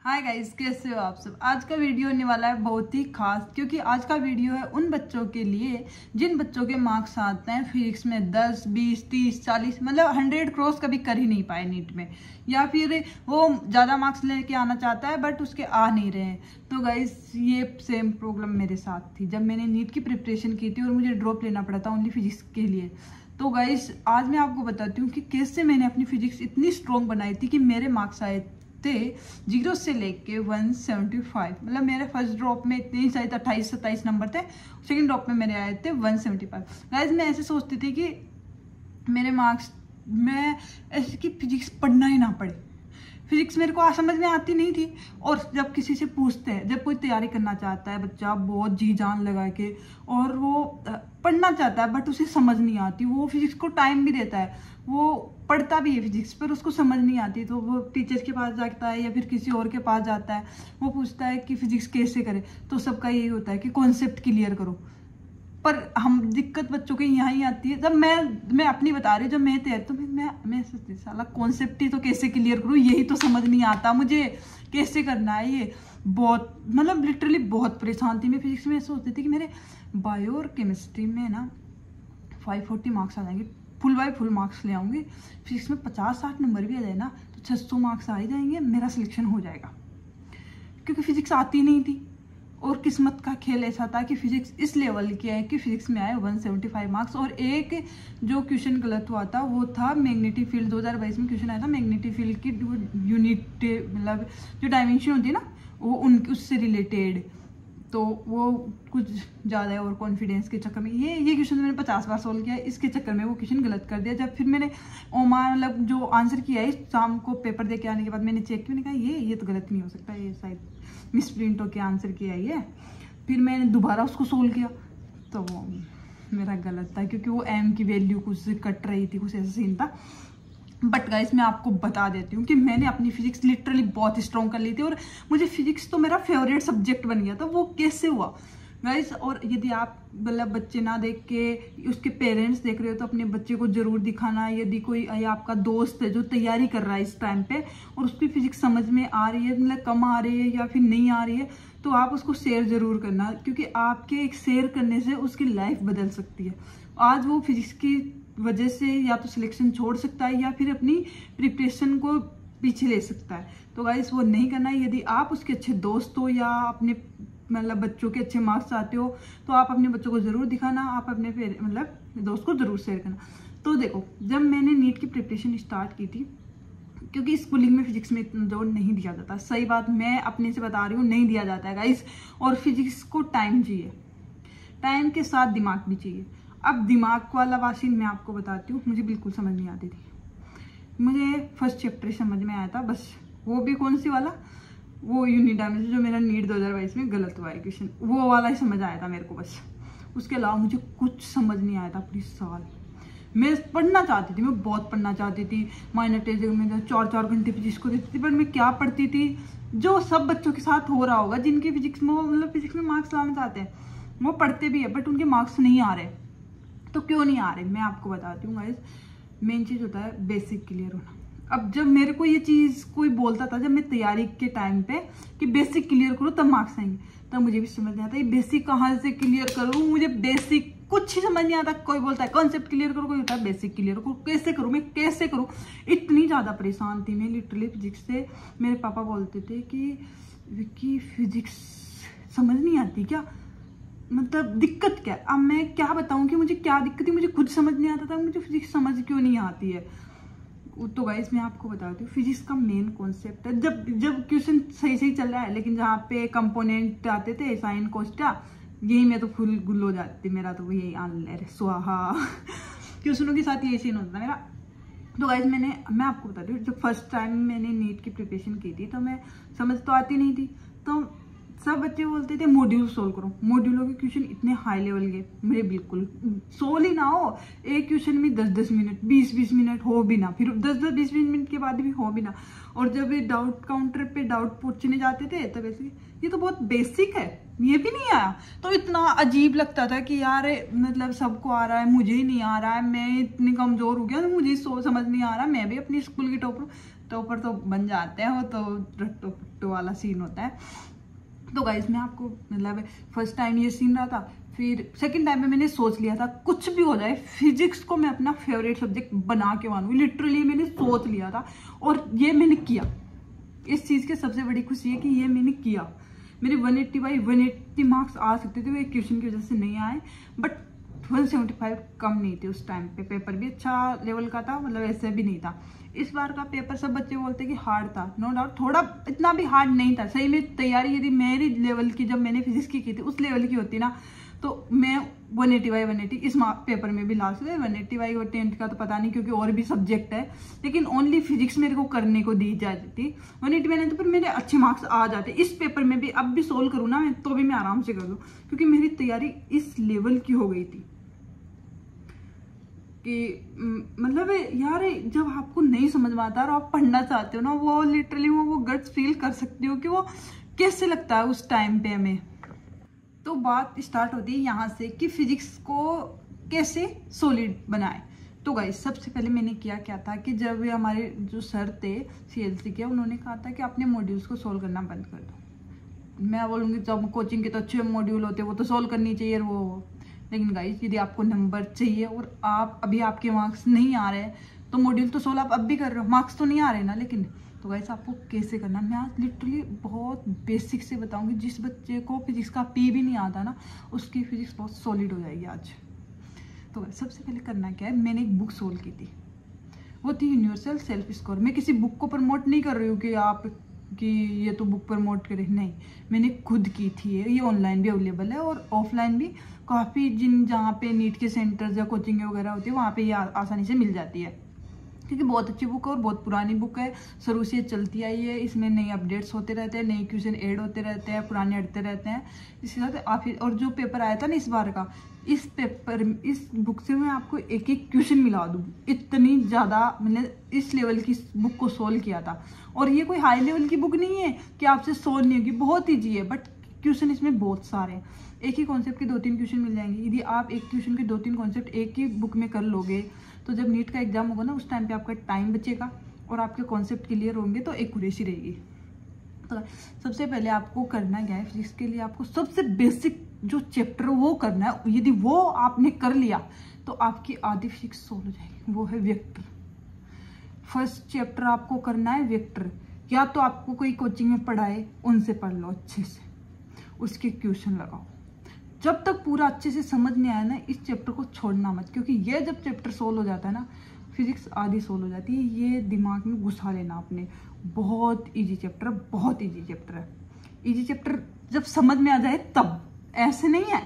Hi guys, कैसे हो आप सब। आज का वीडियो होने वाला है बहुत ही खास, क्योंकि आज का वीडियो है उन बच्चों के लिए जिन बच्चों के मार्क्स आते हैं फिजिक्स में 10, 20, 30, 40, मतलब 100 क्रॉस कभी कर ही नहीं पाए नीट में, या फिर वो ज़्यादा मार्क्स लेके आना चाहता है बट उसके आ नहीं रहे हैं। तो गाइस ये सेम प्रॉब्लम मेरे साथ थी जब मैंने नीट की प्रिपरेशन की थी और मुझे ड्रॉप लेना पड़ा था ओनली फिजिक्स के लिए। तो गाइस आज मैं आपको बताती हूँ कि कैसे मैंने अपनी फिजिक्स इतनी स्ट्रॉन्ग बनाई थी कि मेरे मार्क्स आए थे 0 से लेके 175। मतलब मेरे फर्स्ट ड्रॉप में इतने ही शायद 28-27 नंबर थे, सेकंड ड्रॉप में मेरे आए थे 175। गाइस मैं ऐसे सोचती थी कि मेरे मार्क्स, मैं ऐसे कि फिजिक्स पढ़ना ही ना पड़े। फिजिक्स मेरे को समझ में आती नहीं थी, और जब किसी से पूछते हैं, जब कोई तैयारी करना चाहता है बच्चा बहुत जी जान लगा के और वो पढ़ना चाहता है बट उसे समझ नहीं आती, वो फिजिक्स को टाइम भी देता है, वो पढ़ता भी है फिजिक्स पर उसको समझ नहीं आती, तो वो टीचर के पास जाता है या फिर किसी और के पास जाता है, वो पूछता है कि फिजिक्स कैसे करे। तो सबका यही होता है कि कॉन्सेप्ट क्लियर करो। पर हम दिक्कत बच्चों के यहाँ ही आती है। जब मैं अपनी बता रही हूँ, जब मैं तैयार तो मैं सोचती साला कॉन्सेप्ट ही तो कैसे क्लियर करूँ, यही तो समझ नहीं आता मुझे, कैसे करना है ये। बहुत मतलब लिटरली बहुत परेशान थी मैं फिजिक्स में। सोचती थी कि मेरे बायो और केमिस्ट्री में ना 540 मार्क्स आ जाएंगे, फुल बाय फुल मार्क्स ले आऊँगी। फिजिक्स में 50-60 नंबर भी आ जाए ना तो 600 मार्क्स आ ही जाएंगे, मेरा सिलेक्शन हो जाएगा। क्योंकि फिजिक्स आती नहीं थी और किस्मत का खेल ऐसा था कि फिजिक्स इस लेवल की है कि फिजिक्स में आए 175 मार्क्स। और एक जो क्वेश्चन गलत हुआ था वो था मैग्नेटिक फील्ड। 2022 में क्वेश्चन आया था मैग्नेटिक फील्ड की यूनिट, मतलब जो डायमेंशन होती है ना वो उससे रिलेटेड। तो वो कुछ ज़्यादा है और कॉन्फिडेंस के चक्कर में ये क्वेश्चन मैंने 50 बार सोल्व किया, इसके चक्कर में वो क्वेश्चन गलत कर दिया। जब फिर मैंने मतलब जो आंसर किया है शाम को पेपर दे के आने के बाद मैंने चेक किया, मैंने कहा ये तो गलत नहीं हो सकता, ये शायद मिस प्रिंट होकर आंसर किया है ये। फिर मैंने दोबारा उसको सोल्व किया तो वो मेरा गलत था, क्योंकि वो एम की वैल्यू कुछ कट रही थी, कुछ ऐसा सीन था। बट गाइस मैं आपको बता देती हूँ कि मैंने अपनी फिजिक्स लिटरली बहुत स्ट्रॉन्ग कर ली थी और मुझे फिजिक्स तो मेरा फेवरेट सब्जेक्ट बन गया था। वो कैसे हुआ गाइस? और यदि आप मतलब बच्चे ना देख के उसके पेरेंट्स देख रहे हो तो अपने बच्चे को जरूर दिखाना। यदि कोई आपका दोस्त है जो तैयारी कर रहा है इस टाइम पे और उसकी फिजिक्स समझ में आ रही है, मतलब कम आ रही है या फिर नहीं आ रही है, तो आप उसको शेयर जरूर करना, क्योंकि आपके एक शेयर करने से उसकी लाइफ बदल सकती है। आज वो फिजिक्स की वजह से या तो सिलेक्शन छोड़ सकता है या फिर अपनी प्रिपरेशन को पीछे ले सकता है। तो गाइस वो नहीं करना है। यदि आप उसके अच्छे दोस्त हो या अपने मतलब बच्चों के अच्छे मार्क्स चाहते हो तो आप अपने बच्चों को जरूर दिखाना, आप अपने मतलब दोस्त को जरूर शेयर करना। तो देखो जब मैंने नीट की प्रिपरेशन स्टार्ट की थी, क्योंकि स्कूलिंग में फिजिक्स में इतना जोर नहीं दिया जाता, सही बात मैं अपने से बता रही हूँ, नहीं दिया जाता है गाइस। और फिजिक्स को टाइम चाहिए, टाइम के साथ दिमाग भी चाहिए। अब दिमाग वाला वासीन मैं आपको बताती हूँ, मुझे बिल्कुल समझ नहीं आती थी। मुझे फर्स्ट चैप्टर समझ में आया था बस, वो भी कौन सी वाला, वो यूनिट डायमेंशन जो मेरा नीट 2022 में गलत हुआ है क्वेश्चन, वो वाला ही समझ आया था मेरे को बस। उसके अलावा मुझे कुछ समझ नहीं आया था पूरी साल। मैं पढ़ना चाहती थी, मैं बहुत पढ़ना चाहती थी, माइनर टेस्ट में 4-4 घंटे फिजिक्स को देती थी, पर मैं क्या पढ़ती थी, जो सब बच्चों के साथ हो रहा होगा जिनके फिजिक्स में मतलब फिजिक्स में मार्क्स लाना चाहते हैं, वो पढ़ते भी है बट उनके मार्क्स नहीं आ रहे। तो क्यों नहीं आ रहे मैं आपको बताती हूँ गाइस। मेन चीज़ होता है बेसिक क्लियर होना। अब जब मेरे को ये चीज़ कोई बोलता था जब मैं तैयारी के टाइम पे कि बेसिक क्लियर करो तब मार्क्स आएंगे, तब मुझे भी समझ नहीं आता ये बेसिक कहाँ से क्लियर करूँ, मुझे बेसिक कुछ ही समझ नहीं आता। कोई बोलता है कॉन्सेप्ट क्लियर करो, कोई होता है बेसिक क्लियर करो, कैसे करूँ मैं, कैसे करूँ। इतनी ज़्यादा परेशान थी मैं लिटरली फिजिक्स से। मेरे पापा बोलते थे कि विक्की फिजिक्स समझ नहीं आती क्या, मतलब दिक्कत क्या है। अब मैं क्या बताऊं कि मुझे क्या दिक्कत है, मुझे खुद समझ नहीं आता था मुझे फिजिक्स समझ क्यों नहीं आती है। तो गाइस मैं आपको बताती हूँ फिजिक्स का मेन कॉन्सेप्ट है, जब क्वेश्चन सही चल रहा है, लेकिन जहाँ पे कंपोनेंट आते थे साइन कोस्टा, यही मैं तो फुल गुल हो जाती थी। मेरा तो यही आन स्वाहा क्वेश्चनों के साथ यही सीन होता था मेरा। तो गाइस मैं आपको बताती हूँ, जब फर्स्ट टाइम मैंने नीट की प्रिपरेशन की थी तो मैं समझ तो आती नहीं थी, तो सब बच्चे बोलते थे मॉड्यूल सोल्व करो। मॉड्यूलों के क्वेश्चन इतने हाई लेवल के, मेरे बिल्कुल सोल्व ही ना हो। एक क्वेश्चन में 10-10 मिनट 20-20 मिनट हो भी ना, फिर 10-10 20-20 मिनट के बाद भी हो भी ना। और जब ये डाउट काउंटर पे डाउट पूछने जाते थे तब ऐसे ये तो बहुत बेसिक है, ये भी नहीं आया, तो इतना अजीब लगता था कि यार मतलब सबको आ रहा है मुझे ही नहीं आ रहा है, मैं इतनी कमजोर हो गया, मुझे समझ नहीं आ रहा, मैं भी अपनी स्कूल की टॉपर। टॉपर तो बन जाते हैं, वो तो रट्टो पट्टो वाला सीन होता है। तो गाइस मैं आपको मतलब फर्स्ट टाइम ये सीन रहा था, फिर सेकंड टाइम में मैंने सोच लिया था कुछ भी हो जाए फिजिक्स को मैं अपना फेवरेट सब्जेक्ट बना के मानूंगी। लिटरली मैंने सोच लिया था और ये मैंने किया। इस चीज़ की सबसे बड़ी खुशी है कि ये मैंने किया। मेरे 180/180 मार्क्स आ सकते थे, वो एक क्वेश्चन की वजह से नहीं आए, बट 175 कम नहीं थे उस टाइम पे। पेपर भी अच्छा लेवल का था, मतलब ऐसे भी नहीं था। इस बार का पेपर सब बच्चे बोलते कि हार्ड था, नो डाउट थोड़ा इतना भी हार्ड नहीं था। सही में तैयारी यदि मेरी लेवल की, जब मैंने फिजिक्स की थी उस लेवल की होती ना, तो मैं 180/180 इस पेपर में भी ला सकते। 180/10 का तो पता नहीं, क्योंकि और भी सब्जेक्ट है, लेकिन ओनली फिजिक्स मेरे को करने को दी जाती थी। 180/180 पर मेरे अच्छे मार्क्स आ जाते। इस पेपर में भी अब भी सोल्व करूँ ना मैं, तो भी मैं आराम से कर लूँ, क्योंकि मेरी तैयारी इस लेवल की हो गई थी कि मतलब यार जब आपको नहीं समझ में आता और आप पढ़ना चाहते हो ना, वो लिटरली वो गट्स फील कर सकते हो कि वो कैसे लगता है उस टाइम पे हमें। तो बात स्टार्ट होती है यहाँ से कि फिजिक्स को कैसे सॉलिड बनाए। तो गाइस सबसे पहले मैंने क्या था कि जब हमारे जो सर थे CLC के, उन्होंने कहा था कि अपने मॉड्यूल्स को सोल्व करना बंद कर दो। मैं बोलूँगी जब कोचिंग के तो अच्छे मॉड्यूल होते हैं वो तो सोल्व करनी चाहिए वो, लेकिन गाइस यदि आपको नंबर चाहिए और आप अभी आपके मार्क्स नहीं आ रहे तो मॉड्यूल तो सोल्व आप अब भी कर रहे हो, मार्क्स तो नहीं आ रहे ना। लेकिन तो गाइस आपको कैसे करना, मैं आज लिटरली बहुत बेसिक से बताऊंगी। जिस बच्चे को फिजिक्स का P भी नहीं आता ना, उसकी फिजिक्स बहुत सॉलिड हो जाएगी आज। तो गाइस सबसे पहले करना क्या है, मैंने एक बुक सोल्व की थी, वो थी यूनिवर्सल सेल्फ स्कोर। मैं किसी बुक को प्रमोट नहीं कर रही हूँ कि आप कि ये तो बुक प्रमोट करे, नहीं, मैंने खुद की थी। ये ऑनलाइन भी अवेलेबल है और ऑफलाइन भी काफ़ी जहाँ पे नीट के सेंटर्स या कोचिंग वगैरह होती है वहाँ पे ये आसानी से मिल जाती है, क्योंकि बहुत अच्छी बुक है और बहुत पुरानी बुक है, शुरू से चलती आई है। इसमें नए अपडेट्स होते रहते हैं, नए क्वेश्चन ऐड होते रहते हैं, पुराने हटते रहते हैं। इसके साथ आप और जो पेपर आया था ना इस बार का, इस बुक से मैं आपको एक एक क्वेश्चन मिला दूँ, इतनी ज़्यादा मैंने इस लेवल की बुक को सोल्व किया था। और ये कोई हाई लेवल की बुक नहीं है कि आपसे सोल्व नहीं होगी, बहुत ईजी है, बट क्वेश्चन इसमें बहुत सारे हैं। एक ही कॉन्सेप्ट के 2-3 क्वेश्चन मिल जाएंगे। यदि आप एक क्वेश्चन के 2-3 कॉन्सेप्ट एक ही बुक में कर लोगे तो जब नीट का एग्जाम होगा ना, उस टाइम पे आपका टाइम बचेगा और आपके कॉन्सेप्ट क्लियर होंगे, तो एक्यूरेसी रहेगी। तो सबसे पहले आपको करना क्या है, फिजिक्स के लिए आपको सबसे बेसिक जो चैप्टर वो करना है। यदि वो आपने कर लिया तो आपकी आधी फिजिक्स सोल्व हो जाएगी, वो है वेक्टर। फर्स्ट चैप्टर आपको करना है वेक्टर। या तो आपको कोई कोचिंग में पढ़ाए उनसे पढ़ लो अच्छे से, उसके क्वेश्चन लगाओ। जब तक पूरा अच्छे से समझ नहीं आया ना, इस चैप्टर को छोड़ना मत, क्योंकि ये जब चैप्टर सोल्व हो जाता है ना, फिजिक्स आधी सोल्व हो जाती है। ये दिमाग में घुसा लेना आपने। बहुत इजी चैप्टर है, बहुत इजी चैप्टर है। इजी चैप्टर जब समझ में आ जाए तब, ऐसे नहीं है।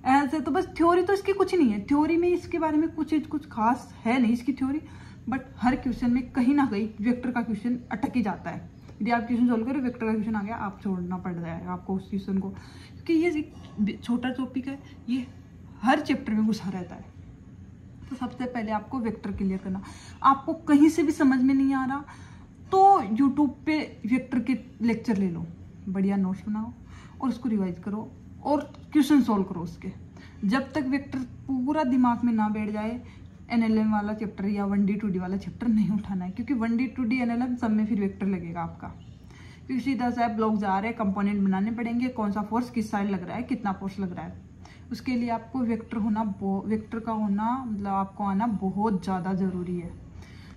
ऐसे तो बस थ्योरी तो इसकी कुछ नहीं है, थ्योरी में इसके बारे में कुछ खास है नहीं इसकी थ्योरी, बट हर क्वेश्चन में कहीं ना कहीं वेक्टर का क्वेश्चन अटक ही जाता है। यदि आप क्वेश्चन सोल्व करो, वेक्टर का क्वेश्चन आ गया, आप छोड़ना पड़ जाएगा आपको उस क्वेश्चन को, क्योंकि ये छोटा टॉपिक है, ये हर चैप्टर में घुसा रहता है। तो सबसे पहले आपको वेक्टर क्लियर करना। आपको कहीं से भी समझ में नहीं आ रहा तो यूट्यूब पे वेक्टर के लेक्चर ले लो, बढ़िया नोट्स बनाओ और उसको रिवाइज करो और क्वेश्चन सोल्व करो उसके। जब तक वेक्टर पूरा दिमाग में ना बैठ जाए, NLM वाला चैप्टर या 1D 2D वाला चैप्टर नहीं उठाना है, क्योंकि 1D 2D NLM सब में फिर वेक्टर लगेगा आपका, क्योंकि सीधा सा ब्लॉक जा रहे हैं, कंपोनेंट बनाने पड़ेंगे, कौन सा फोर्स किस साइड लग रहा है, कितना फोर्स लग रहा है। उसके लिए आपको वेक्टर का होना मतलब आपको आना बहुत ज़्यादा ज़रूरी है।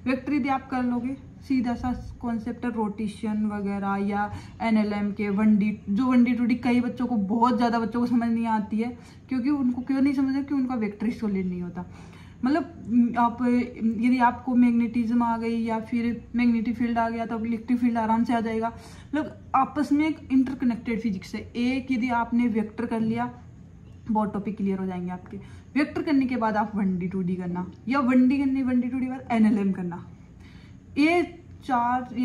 वेक्टर यदि आप कर लोगे, सीधा सा कॉन्सेप्ट है रोटेशन वगैरह या NLM के 1D 2D कई बच्चों को, बहुत ज़्यादा बच्चों को समझ नहीं आती है, क्योंकि उनको क्यों नहीं समझ, क्योंकि उनका वेक्टर ही सॉलिड नहीं होता। मतलब आप यदि आपको मैग्नेटिज्म आ गई या फिर मैग्नेटिक फील्ड आ गया तो इलेक्ट्रिक फील्ड आराम से आ जाएगा। मतलब आपस में एक इंटरकनेक्टेड फिजिक्स है। एक यदि आपने वेक्टर कर लिया, बहुत टॉपिक क्लियर हो जाएंगे आपके। वेक्टर करने के बाद आप 1D 2D करना, या 1D करनी 1D 2D बाद NLM करना, ये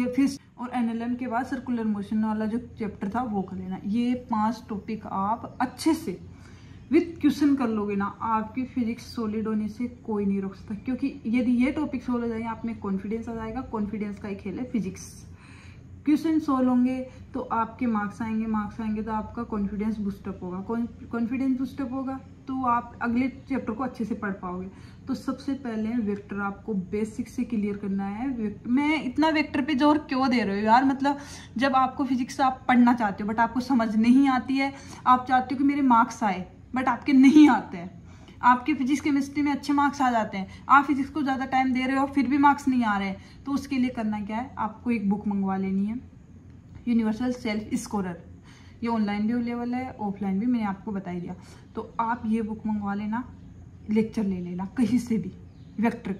फिर और NLM के बाद सर्कुलर मोशन वाला जो चैप्टर था वो कर लेना। ये 5 टॉपिक आप अच्छे से विद क्वेश्चन कर लोगे ना, आपकी फिजिक्स सॉलिड होने से कोई नहीं रोक सकता। क्योंकि यदि ये टॉपिक सोल्व हो जाए, आप में कॉन्फिडेंस आ जाएगा। कॉन्फिडेंस का एक खेल है फिजिक्स। क्वेश्चन सोल्व होंगे तो आपके मार्क्स आएंगे तो आपका कॉन्फिडेंस बूस्टअप होगा, कॉन्फिडेंस बूस्टअप होगा तो आप अगले चैप्टर को अच्छे से पढ़ पाओगे। तो सबसे पहले वेक्टर आपको बेसिक से क्लियर करना है। मैं इतना वेक्टर पे जोर क्यों दे रही हूँ यार, मतलब जब आपको फिजिक्स आप पढ़ना चाहते हो बट आपको समझ नहीं आती है, आप चाहते हो कि मेरे मार्क्स आए बट आपके नहीं आते हैं, आपके फिजिक्स केमिस्ट्री में अच्छे मार्क्स आ जाते हैं, आप फिजिक्स को ज़्यादा टाइम दे रहे हो फिर भी मार्क्स नहीं आ रहे हैं, तो उसके लिए करना क्या है, आपको एक बुक मंगवा लेनी है, यूनिवर्सल सेल्फ स्कोरर। ये ऑनलाइन भी अवेलेबल है, ऑफलाइन भी, मैंने आपको बता ही दिया। तो आप ये बुक मंगवा लेना, लेक्चर ले लेना कहीं से भी, वेक्टर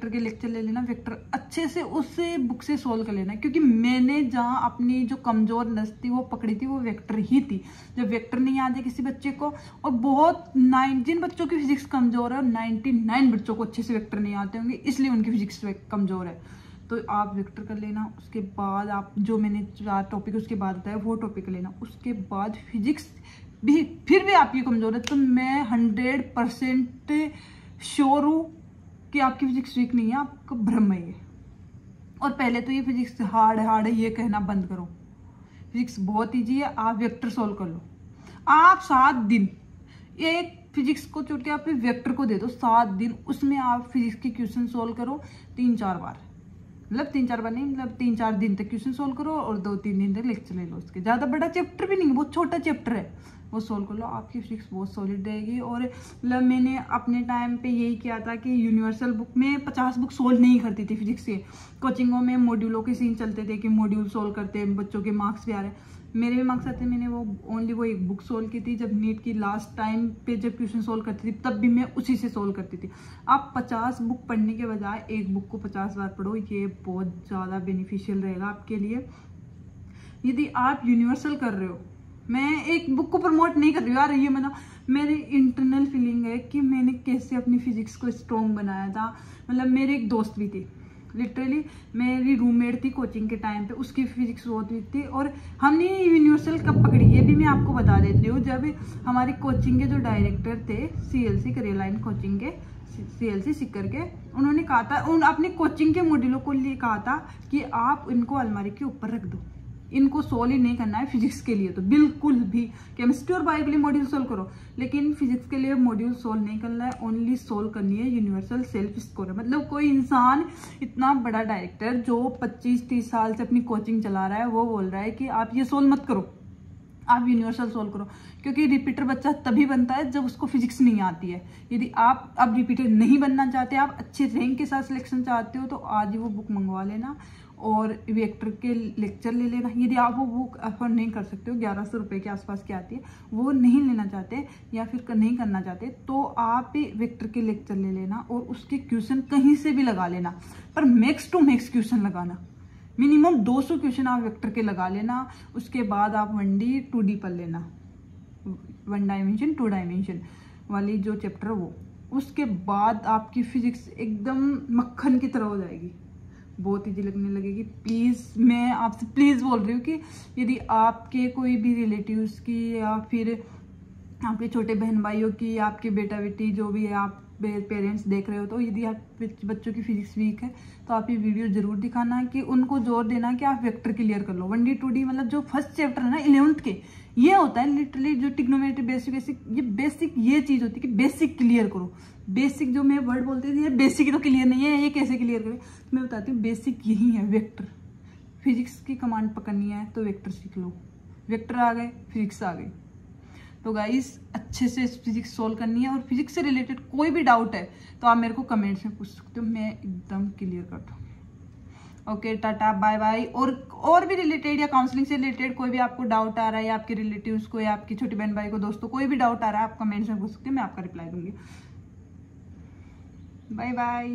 के लेक्चर ले लेना, वेक्टर अच्छे से उससे बुक से सोल्व कर लेना। क्योंकि मैंने जहाँ अपनी जो कमजोर नस थी वो पकड़ी थी, वो वेक्टर ही थी। जब वेक्टर नहीं आते किसी बच्चे को, और बहुत जिन बच्चों की फिजिक्स कमजोर है, 99 बच्चों को अच्छे से वेक्टर नहीं आते होंगे, इसलिए उनकी फिजिक्स कमजोर है। तो आप वेक्टर कर लेना, उसके बाद आप जो मैंने 4 टॉपिक उसके बाद बताया वो टॉपिक लेना, उसके बाद फिजिक्स भी फिर भी आपकी कमजोर है तो मैं 100% श्योर हूँ कि आपकी फिजिक्स वीक नहीं है, आपका भ्रम है ये। और पहले तो ये फिजिक्स हार्ड है ये कहना बंद करो, फिजिक्स बहुत ईजी है, आप वेक्टर सोल्व कर लो। आप 7 दिन एक फिजिक्स को छोड़ के आप वेक्टर को दे दो, 7 दिन उसमें आप फिजिक्स के क्वेश्चन सोल्व करो 3-4 बार, मतलब 3-4 बार नहीं, मतलब 3-4 दिन तक क्वेश्चन सोल्व करो और 2-3 दिन तक लेक्चर ले लो। उसके ज़्यादा बड़ा चैप्टर भी नहीं है, बहुत छोटा चैप्टर है, वो सोल्व कर लो, आपकी फिजिक्स बहुत सॉलिड रहेगी। और मतलब मैंने अपने टाइम पे यही किया था कि यूनिवर्सल बुक में 50 बुक सोल्व नहीं करती थी फिजिक्स के। कोचिंगों में मॉड्यूलों के सीन चलते थे कि मॉड्यूल सोल्व करते हैं, बच्चों के मार्क्स भी आ रहे हैं, मेरे भी मार्क्स आते, मैंने वो ओनली वो एक बुक सोल्व की थी। जब नीट की लास्ट टाइम पे जब क्वेश्चन सोल्व करती थी तब भी मैं उसी से सोल्व करती थी। आप 50 बुक पढ़ने के बजाय एक बुक को 50 बार पढ़ो, ये बहुत ज़्यादा बेनिफिशियल रहेगा आपके लिए। यदि आप यूनिवर्सल कर रहे हो, मैं एक बुक को प्रमोट नहीं कर रही हूँ यार, ये मतलब मेरी इंटरनल फीलिंग है कि मैंने कैसे अपनी फिजिक्स को स्ट्रॉन्ग बनाया था। मतलब मेरे एक दोस्त भी थी, लिटरली मेरी रूममेट थी कोचिंग के टाइम पे, उसकी फिजिक्स बहुत वीक थी और हमने यूनिवर्सल कब पकड़ी ये भी मैं आपको बता देती हूँ। जब हमारी कोचिंग के जो डायरेक्टर थे CLC करियर लाइन कोचिंग के, CLC सिक्कर के, उन्होंने कहा था, अपनी कोचिंग के मॉड्यूलों को लिए कहा था कि आप इनको अलमारी के ऊपर रख दो, इनको सोल्व ही नहीं करना है फिजिक्स के लिए, तो बिल्कुल भी केमिस्ट्री और बायो के लिए मॉड्यूल सोल्व करो, लेकिन फिजिक्स के लिए मॉड्यूल सोल्व नहीं करना है, ओनली सोल्व करनी है यूनिवर्सल सेल्फ स्कोर। मतलब कोई इंसान इतना बड़ा डायरेक्टर जो 25-30 साल से अपनी कोचिंग चला रहा है, वो बोल रहा है कि आप ये सोल्व मत करो, आप यूनिवर्सल सोल्व करो। क्योंकि रिपीटर बच्चा तभी बनता है जब उसको फिजिक्स नहीं आती है। यदि आप अब रिपीटर नहीं बनना चाहते, आप अच्छे रैंक के साथ सिलेक्शन चाहते हो, तो आज ही वो बुक मंगवा लेना और वेक्टर के लेक्चर ले लेना। यदि आप वो बुक अफोर्ड नहीं कर सकते हो, 1100 रुपये के आसपास की आती है, वो नहीं लेना चाहते या फिर नहीं करना चाहते, तो आप वेक्टर के लेक्चर ले लेना और उसके क्वेश्चन कहीं से भी लगा लेना, पर मैक्स टू मैक्स क्वेश्चन लगाना, मिनिमम 200 क्वेश्चन आप वेक्टर के लगा लेना। उसके बाद आप 1D 2D पढ़ लेना, 1 डायमेंशन 2 डायमेंशन वाली जो चैप्टर है वो। उसके बाद आपकी फिजिक्स एकदम मक्खन की तरह हो जाएगी, बहुत ईजी लगने लगेगी। प्लीज़ मैं आपसे प्लीज़ बोल रही हूँ कि यदि आपके कोई भी रिलेटिव्स की या फिर आपके छोटे बहन भाइयों की, आपके बेटा बेटी जो भी है, आप पेरेंट्स देख रहे हो, तो यदि आप बच्चों की फिजिक्स वीक है तो आप ये वीडियो जरूर दिखाना कि उनको जोर देना कि आप वेक्टर क्लियर कर लो। 1D 2D मतलब जो फर्स्ट चैप्टर है ना 11th के, ये होता है लिटरली जो ट्रिग्नोमेट्री बेसिक ये चीज होती है कि बेसिक क्लियर करो। बेसिक जो मैं वर्ड बोलती थी, ये बेसिक तो क्लियर नहीं है, ये कैसे क्लियर करें, तो मैं बताती हूँ। बेसिक यही है, वेक्टर। फिजिक्स की कमांड पकड़नी है तो वेक्टर सीख लो, वेक्टर आ गए फिजिक्स आ गई। तो गाइस अच्छे से फिजिक्स सोल्व करनी है, और फिजिक्स से रिलेटेड कोई भी डाउट है तो आप मेरे को कमेंट्स में पूछ सकते हो, मैं एकदम क्लियर करता हूँ। Okay, tata bye bye. और भी रिलेटेड या काउंसलिंग से रिलेटेड कोई भी आपको डाउट आ रहा है, या आपके रिलेटिव्स को या आपकी छोटी बहन भाई को, दोस्तों, कोई भी डाउट आ रहा है, आप कमेंट्स में पूछ सकते हो, मैं आपका रिप्लाई दूंगी। Bye bye.